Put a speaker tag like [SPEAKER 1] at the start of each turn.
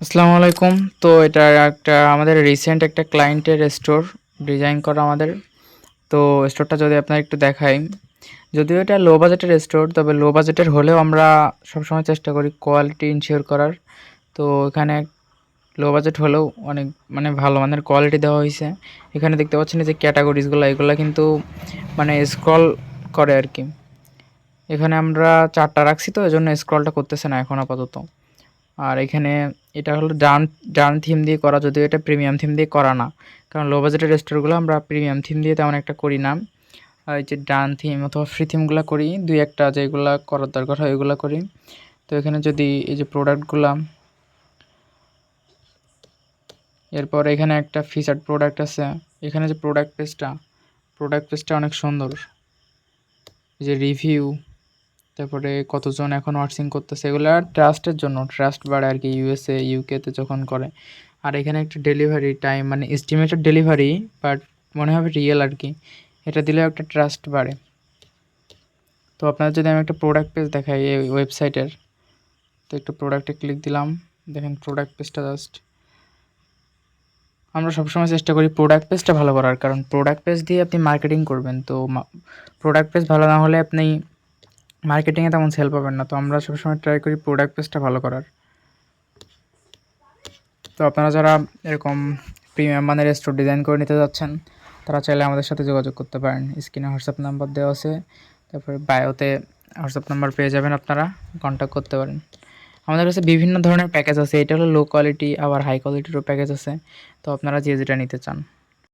[SPEAKER 1] আসসালামু আলাইকুম। তো এটা একটা আমাদের রিসেন্ট একটা ক্লায়েন্টের স্টোর ডিজাইন করা আমাদের। তো স্টোরটা যদি আপনার একটু দেখাই, যদিও এটা লো বাজেটের স্টোর, তবে লো বাজেটের হলেও আমরা সবসময় চেষ্টা করি কোয়ালিটি ইনশিওর করার। তো এখানে লো বাজেট হলেও অনেক ভালো মানের কোয়ালিটি দেওয়া হয়েছে। এখানে দেখতে পাচ্ছেন যে ক্যাটাগরিজগুলো এগুলো কিন্তু স্ক্রল করে আর কি। এখানে আমরা 4টা রাখছি, তো এজন্য স্ক্রলটা করতেছে না এখন আপাতত। আর এখানে এটা হলো ডান ডান থিম দিয়ে করা, যদিও এটা প্রিমিয়াম থিম দিয়ে করা না, কারণ লো বাজেটের স্টোরগুলো আমরা প্রিমিয়াম থিম দিয়ে তেমন একটা করি না। আর এই যে ডান থিম অথবা ফ্রি থিমগুলো করি, দুই একটা যেগুলো করার দরকার হয় ওইগুলো করি। তো এখানে যদি এই যে প্রোডাক্টগুলা, এরপর এখানে একটা ফিচার্ড প্রোডাক্ট আছে। এখানে যে প্রোডাক্ট পেজটা অনেক সুন্দর। এই যে রিভিউ, তারপরে কতজন এখন ওয়াচিং করতেছে, এগুলো ট্রাস্টের জন্য, ট্রাস্ট বাড়ে আর কি ইউএসএ ইউকেতে যখন করে। আর এখানে একটা delivery time estimated delivery, but মনে হবে রিয়েল আর কি, এটা দিলেও একটা ট্রাস্ট বাড়ে। তো আপনার যদি আমি একটা প্রোডাক্ট পেজ দেখাই এই ওয়েবসাইটের, তো একটু প্রোডাক্টে ক্লিক দিলাম, দেখেন প্রোডাক্ট পেজটা জাস্ট, আমরা সবসময় চেষ্টা করি প্রোডাক্ট পেজটা ভালো করার, কারণ প্রোডাক্ট পেজ দিয়ে আপনি মার্কেটিং করবেন। তো প্রোডাক্ট পেজ ভালো না হলে আপনি মার্কেটিংয়ে তেমন সেল পাবেন না। তো আমরা সবসময় ট্রাই করি প্রোডাক্ট পেজটা ভালো করার। তো আপনারা যারা এরকম প্রিমিয়াম মানের স্টোর ডিজাইন করে নিতে যাচ্ছেন, তারা চাইলে আমাদের সাথে যোগাযোগ করতে পারেন। স্ক্রিনে হোয়াটসঅ্যাপ নাম্বার দেওয়া আছে, তারপরে বায়োতে হোয়াটসঅ্যাপ নাম্বার পেয়ে যাবেন, আপনারা কন্ট্যাক্ট করতে পারেন। আমাদের কাছে বিভিন্ন ধরনের প্যাকেজ আছে, এটা হলো লো কোয়ালিটি, আবার হাই কোয়ালিটিরও প্যাকেজ আছে। তো আপনারা যে যেটা নিতে চান।